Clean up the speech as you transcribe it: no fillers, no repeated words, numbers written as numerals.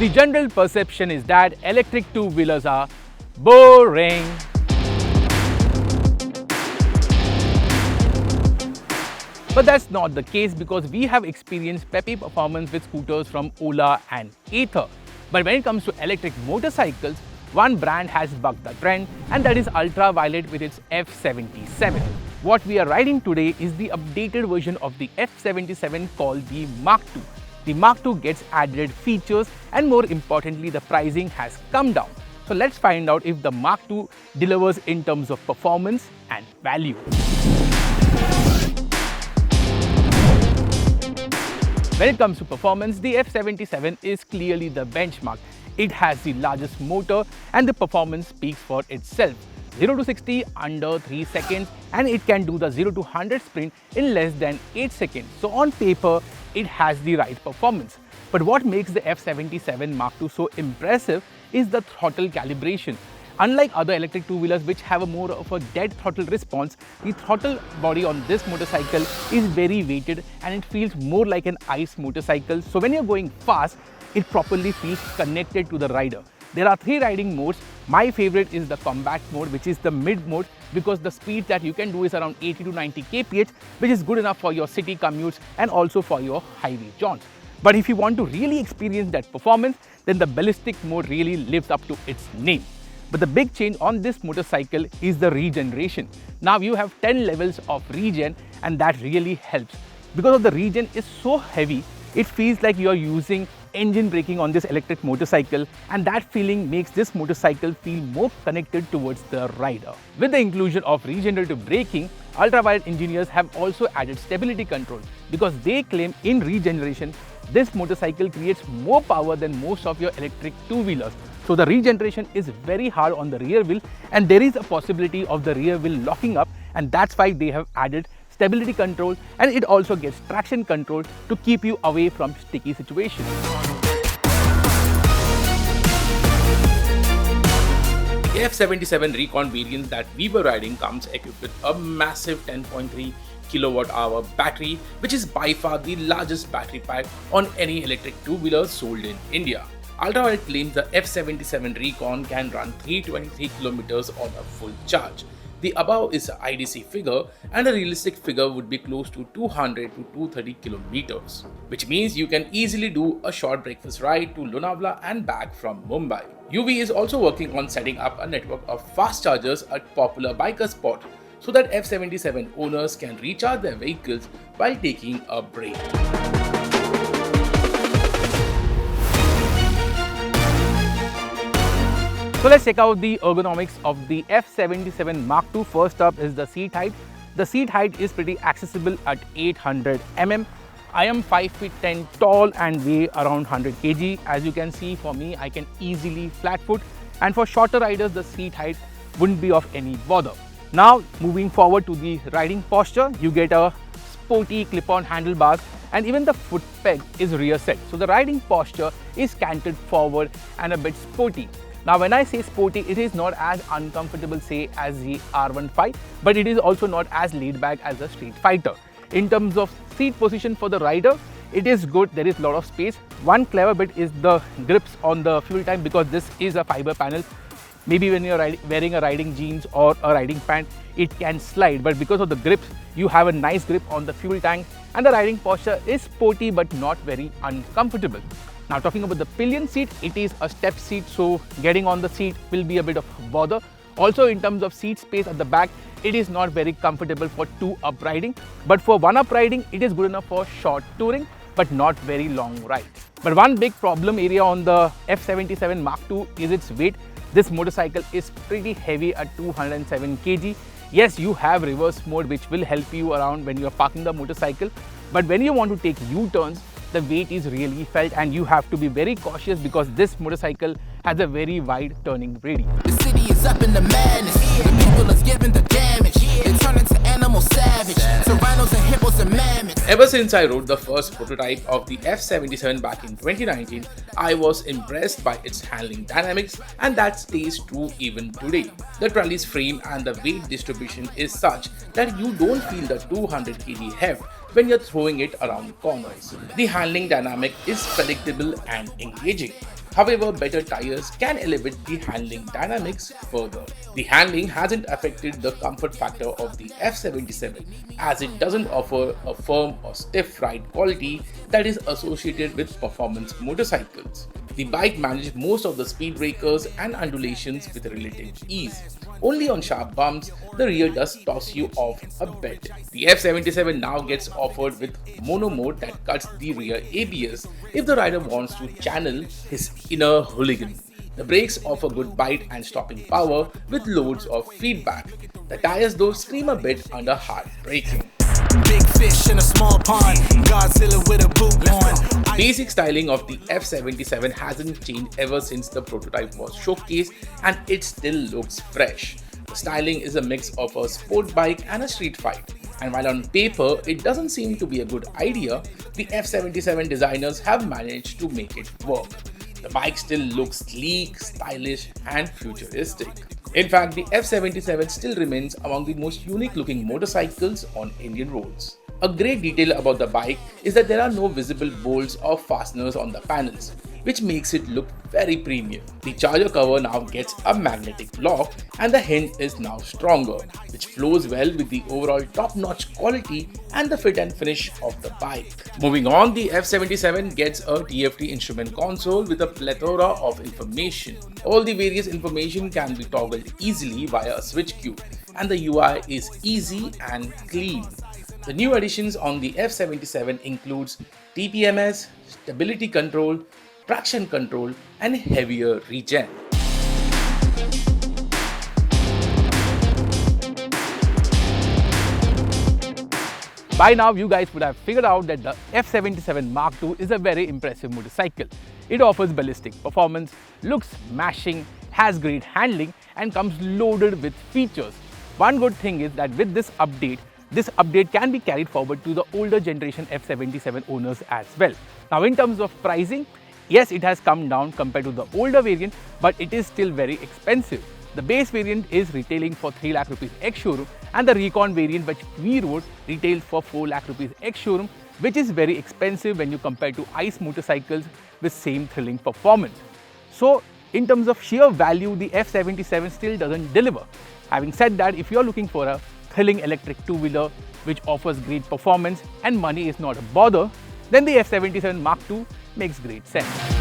The general perception is that electric two-wheelers are boring. But that's not the case because we have experienced peppy performance with scooters from Ola and Ather. But when it comes to electric motorcycles, one brand has bucked the trend, and that is Ultraviolette with its F77. What we are riding today is the updated version of the F77 called the Mach 2. The Mach 2 gets added features, and more importantly, the pricing has come down. So let's find out if the Mach 2 delivers in terms of performance and value. When it comes to performance, the F77 is clearly the benchmark. It has the largest motor and the performance speaks for itself. 0 to 60 under 3 seconds, and it can do the 0 to 100 sprint in less than 8 seconds. So on paper, it has the right performance. But what makes the F77 Mach 2 so impressive is the throttle calibration. Unlike other electric two-wheelers which have a more of a dead throttle response, the throttle body on this motorcycle is very weighted and it feels more like an ICE motorcycle. So when you're going fast, it properly feels connected to the rider. There are 3 riding modes. My favorite is the combat mode, which is the mid mode, because the speed that you can do is around 80 to 90 kph, which is good enough for your city commutes and also for your highway jaunts. But if you want to really experience that performance, then the ballistic mode really lives up to its name. But the big change on this motorcycle is the regeneration. Now you have 10 levels of regen, and that really helps. Because of the regen is so heavy, it feels like you are using engine braking on this electric motorcycle, and that feeling makes this motorcycle feel more connected towards the rider. With the inclusion of regenerative braking, Ultraviolette engineers have also added stability control because they claim in regeneration, this motorcycle creates more power than most of your electric two-wheelers. So the regeneration is very hard on the rear wheel, and there is a possibility of the rear wheel locking up, and that's why they have added stability control, and it also gets traction control to keep you away from sticky situations. The F77 Recon variant that we were riding comes equipped with a massive 10.3 kilowatt-hour battery, which is by far the largest battery pack on any electric two-wheeler sold in India. Ultraviolette claims the F77 Recon can run 323 kilometers on a full charge. The above is an IDC figure, and a realistic figure would be close to 200 to 230 kilometers, which means you can easily do a short breakfast ride to Lonavala and back from Mumbai. UV is also working on setting up a network of fast chargers at popular biker spots so that F77 owners can recharge their vehicles while taking a break. So let's check out the ergonomics of the F77 Mach 2. First up is the seat height. The seat height is pretty accessible at 800 mm. I am 5 feet 10 tall and weigh around 100 kg. As you can see, for me, I can easily flat foot, and for shorter riders, the seat height wouldn't be of any bother. Now, moving forward to the riding posture, you get a sporty clip-on handlebars, and even the foot peg is rear set. So the riding posture is canted forward and a bit sporty. Now when I say sporty, it is not as uncomfortable say as the R15, but it is also not as laid back as a Street Fighter. In terms of seat position for the rider, it is good, there is a lot of space. One clever bit is the grips on the fuel tank, because this is a fiber panel. Maybe when you're wearing a riding jeans or a riding pant, it can slide, but because of the grips, you have a nice grip on the fuel tank, and the riding posture is sporty but not very uncomfortable. Now talking about the pillion seat, it is a step seat, so getting on the seat will be a bit of bother. Also in terms of seat space at the back, it is not very comfortable for 2-up riding, but for 1-up riding, it is good enough for short touring, but not very long rides. But one big problem area on the F77 Mach 2 is its weight. This motorcycle is pretty heavy at 207 kg. Yes, you have reverse mode which will help you around when you are parking the motorcycle, but when you want to take U-turns, the weight is really felt, and you have to be very cautious because this motorcycle has a very wide turning radius. The city is up in the madness. The people is giving the damage. They turn into animal savage. Tyrannos and hippos and mammoths. Ever since I rode the first prototype of the F77 back in 2019, I was impressed by its handling dynamics, and that stays true even today. The trolley's frame and the weight distribution is such that you don't feel the 200 kg heft when you're throwing it around corners. The handling dynamic is predictable and engaging. However, better tires can elevate the handling dynamics further. The handling hasn't affected the comfort factor of the F77 as it doesn't offer a firm or stiff ride quality that is associated with performance motorcycles. The bike manages most of the speed breakers and undulations with relative ease. Only on sharp bumps, the rear does toss you off a bit. The F77 now gets offered with mono mode that cuts the rear ABS if the rider wants to channel his inner hooligan. The brakes offer good bite and stopping power with loads of feedback. The tires though scream a bit under hard braking. Big fish in a small pond, Godzilla with a boot on. Basic styling of the F77 hasn't changed ever since the prototype was showcased and it still looks fresh. The styling is a mix of a sport bike and a street fight. And while on paper it doesn't seem to be a good idea, the F77 designers have managed to make it work. The bike still looks sleek, stylish and futuristic. In fact, the F77 still remains among the most unique looking motorcycles on Indian roads. A great detail about the bike is that there are no visible bolts or fasteners on the panels, which makes it look very premium. The charger cover now gets a magnetic lock and the hinge is now stronger, which flows well with the overall top-notch quality and the fit and finish of the bike. Moving on, the F77 gets a TFT instrument console with a plethora of information. All the various information can be toggled easily via a switch cue, and the UI is easy and clean. The new additions on the F77 includes TPMS, stability control, traction control and heavier regen. By now you guys would have figured out that the F77 Mark II is a very impressive motorcycle. It offers ballistic performance, looks smashing, has great handling and comes loaded with features. One good thing is that with this update can be carried forward to the older generation F77 owners as well. Now in terms of pricing, yes, it has come down compared to the older variant, but it is still very expensive. The base variant is retailing for 3 lakh rupees ex-showroom and the Recon variant which we rode retails for 4 lakh rupees ex-showroom, which is very expensive when you compare to ICE motorcycles with same thrilling performance. So in terms of sheer value, the F77 still doesn't deliver. Having said that, if you are looking for a thrilling electric two-wheeler which offers great performance and money is not a bother, then the F77 Mark II makes great sense.